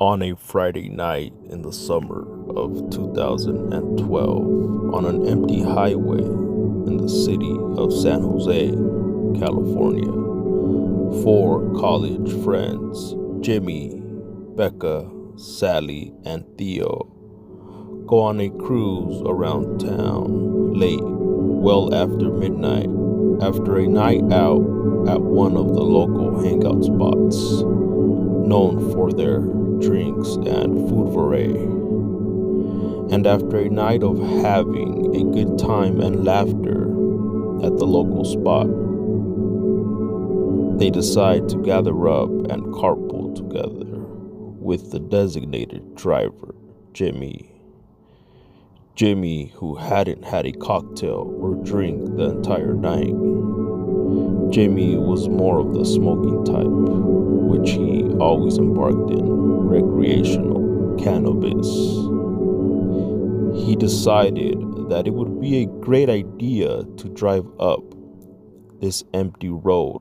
On a Friday night in the summer of 2012, on an empty highway in the city of San Jose, California, four college friends, Jimmy, Becca, Sally, and Theo, go on a cruise around town late, well after midnight, after a night out at one of the local hangout spots, known for their drinks and food variety. And after a night of having a good time and laughter at the local spot, they decide to gather up and carpool together with the designated driver, Jimmy. Jimmy, who hadn't had a cocktail or drink the entire night. Jimmy was more of the smoking type, which he always embarked in recreational cannabis. He decided that it would be a great idea to drive up this empty road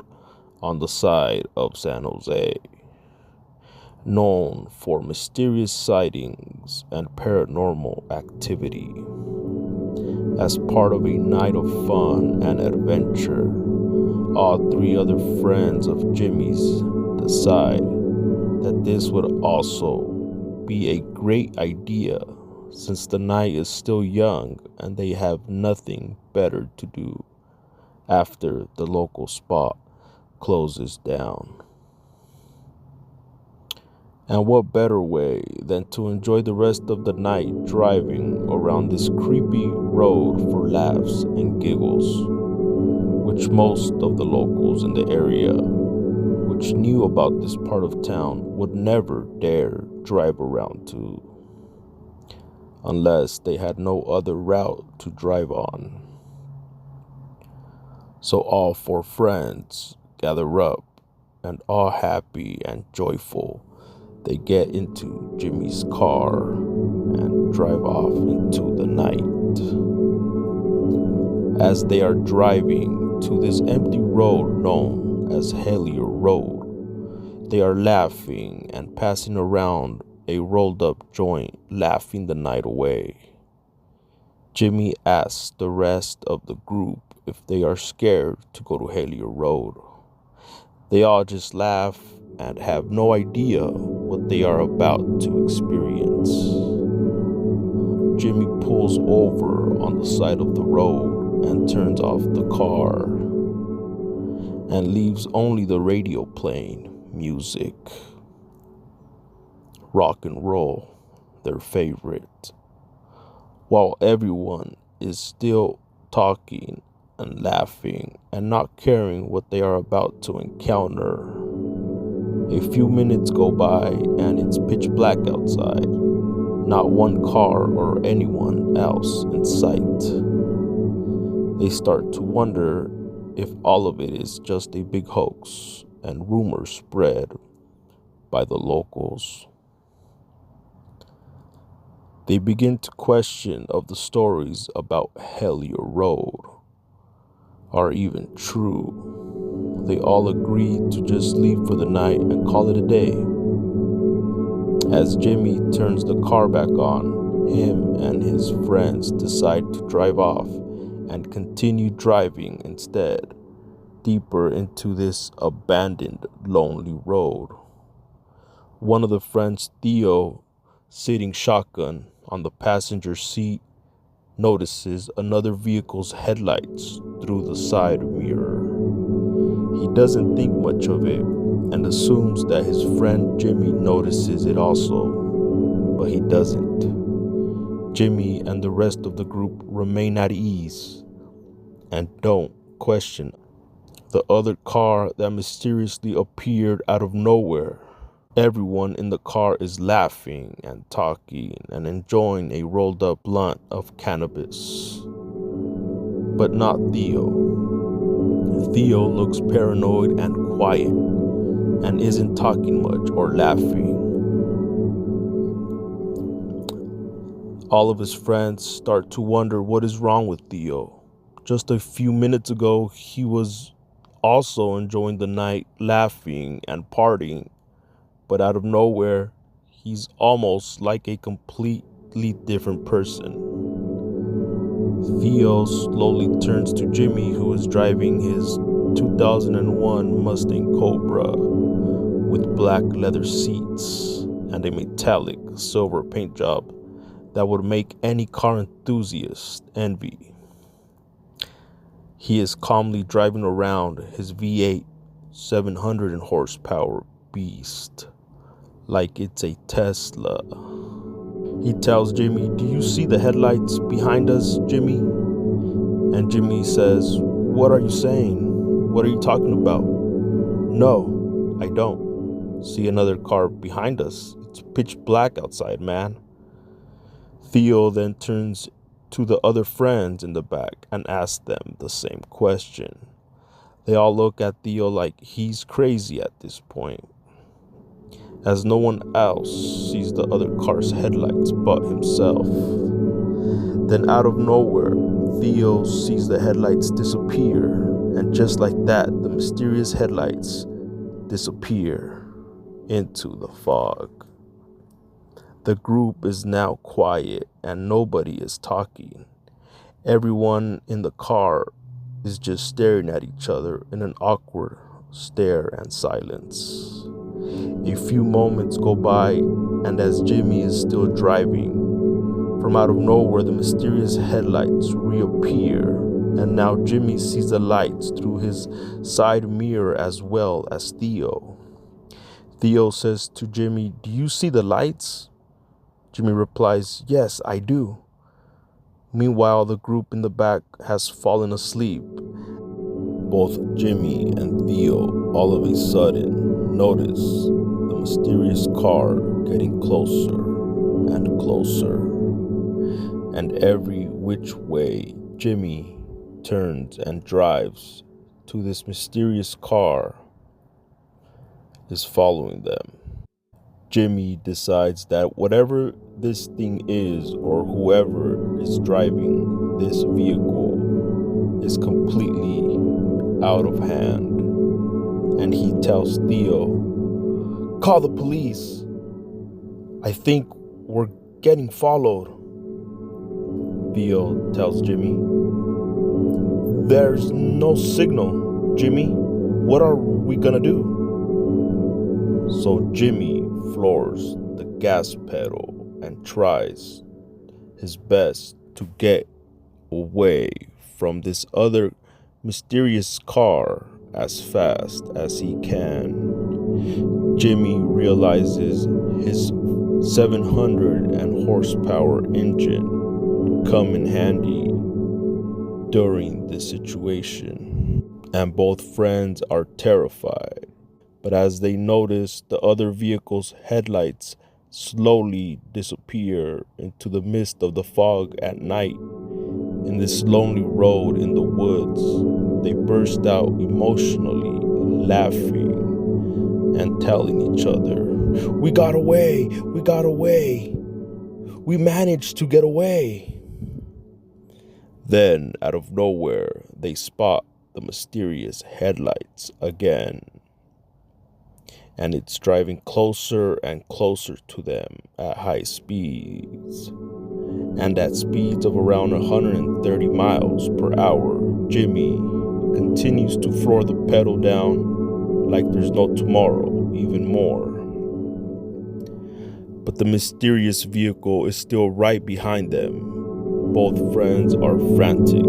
on the side of San Jose, known for mysterious sightings and paranormal activity. As part of a night of fun and adventure, all three other friends of Jimmy's decide that this would also be a great idea since the night is still young and they have nothing better to do after the local spot closes down. And what better way than to enjoy the rest of the night driving around this creepy road for laughs and giggles, which most of the locals in the area, which knew about this part of town, would never dare drive around to, unless they had no other route to drive on. So all four friends gather up, and all happy and joyful, they get into Jimmy's car and drive off into the night. As they are driving to this empty road known as Hellier Road, they are laughing and passing around a rolled up joint, laughing the night away. Jimmy asks the rest of the group if they are scared to go to Hellier Road. They all just laugh and have no idea what they are about to experience. Jimmy pulls over on the side of the road and turns off the car and leaves only the radio playing music. Rock and roll, their favorite, while everyone is still talking and laughing and not caring what they are about to encounter. A few minutes go by and it's pitch black outside. Not one car or anyone else in sight. They start to wonder if all of it is just a big hoax and rumors spread by the locals. They begin to question if the stories about Hellier Road are even true. They all agree to just leave for the night and call it a day. As Jimmy turns the car back on, him and his friends decide to drive off and continue driving instead, deeper into this abandoned, lonely road. One of the friends, Theo, sitting shotgun on the passenger seat, notices another vehicle's headlights through the side mirror. He doesn't think much of it and assumes that his friend Jimmy notices it also, but he doesn't. Jimmy and the rest of the group remain at ease and don't question the other car that mysteriously appeared out of nowhere. Everyone in the car is laughing and talking and enjoying a rolled up blunt of cannabis. But not Theo. Theo looks paranoid and quiet and isn't talking much or laughing. All of his friends start to wonder what is wrong with Theo. Just a few minutes ago, he was also enjoying the night, laughing and partying, but out of nowhere, he's almost like a completely different person. Theo slowly turns to Jimmy, who is driving his 2001 Mustang Cobra with black leather seats and a metallic silver paint job that would make any car enthusiast envy. He is calmly driving around his V8 700 horsepower beast like it's a Tesla. He tells Jimmy, "Do you see the headlights behind us, Jimmy?" And Jimmy says, "What are you saying? What are you talking about?" "No, I don't see another car behind us. It's pitch black outside, man." Theo then turns to the other friends in the back and asks them the same question. They all look at Theo like he's crazy at this point, as no one else sees the other car's headlights but himself. Then out of nowhere, Theo sees the headlights disappear, and just like that, the mysterious headlights disappear into the fog. The group is now quiet and nobody is talking. Everyone in the car is just staring at each other in an awkward stare and silence. A few moments go by, and as Jimmy is still driving, from out of nowhere the mysterious headlights reappear, and now Jimmy sees the lights through his side mirror as well as Theo. Theo says to Jimmy, "Do you see the lights?" Jimmy replies, "Yes, I do." Meanwhile, the group in the back has fallen asleep. Both Jimmy and Theo all of a sudden notice the mysterious car getting closer and closer. And every which way Jimmy turns and drives to, this mysterious car is following them. Jimmy decides that whatever this thing is, or whoever is driving this vehicle, is completely out of hand. And he tells Theo, "Call the police. I think we're getting followed." Theo tells Jimmy, "There's no signal, Jimmy. What are we gonna do?" So Jimmy floors the gas pedal and tries his best to get away from this other mysterious car as fast as he can. Jimmy realizes his 700 horsepower engine come in handy during this situation, and both friends are terrified. But as they notice the other vehicle's headlights slowly disappear into the mist of the fog at night in this lonely road in the woods, they burst out emotionally laughing and telling each other, "We got away! We got away! We managed to get away!" Then, out of nowhere, they spot the mysterious headlights again, and it's driving closer and closer to them at high speeds. And at speeds of around 130 miles per hour, Jimmy continues to floor the pedal down like there's no tomorrow, even more. But the mysterious vehicle is still right behind them. Both friends are frantic.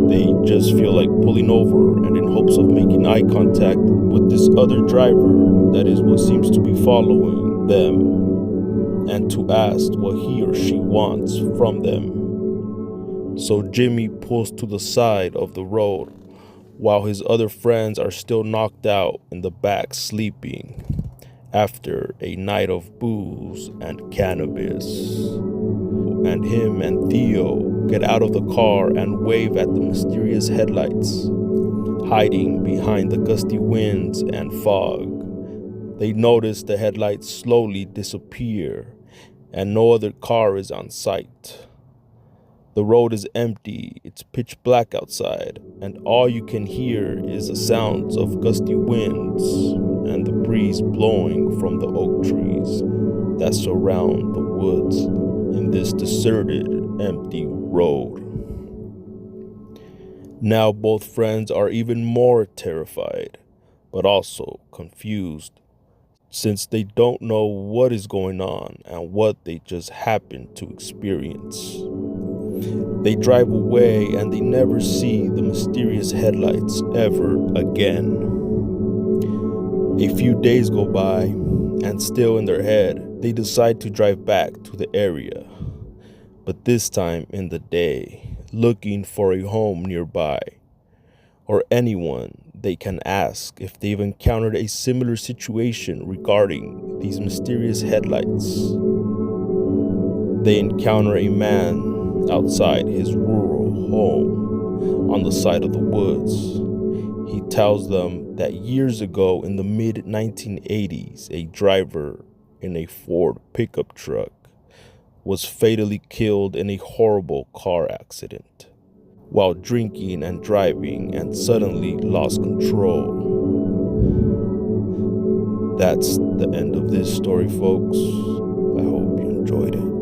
They just feel like pulling over and in hopes of making eye contact with this other driver that is what seems to be following them, and to ask what he or she wants from them. So Jimmy pulls to the side of the road while his other friends are still knocked out in the back sleeping after a night of booze and cannabis. And him and Theo get out of the car and wave at the mysterious headlights, hiding behind the gusty winds and fog. They notice the headlights slowly disappear and no other car is on sight. The road is empty, it's pitch black outside, and all you can hear is the sounds of gusty winds and the breeze blowing from the oak trees that surround the woods in this deserted, empty road. Now both friends are even more terrified, but also confused, since they don't know what is going on and what they just happened to experience. They drive away and they never see the mysterious headlights ever again. A few days go by, and still in their head, they decide to drive back to the area, but this time in the day, looking for a home nearby, or anyone they can ask if they've encountered a similar situation regarding these mysterious headlights. They encounter a man outside his rural home on the side of the woods. He tells them that years ago in the mid-1980s, a driver in a Ford pickup truck was fatally killed in a horrible car accident while drinking and driving, and suddenly lost control. That's the end of this story, folks. I hope you enjoyed it.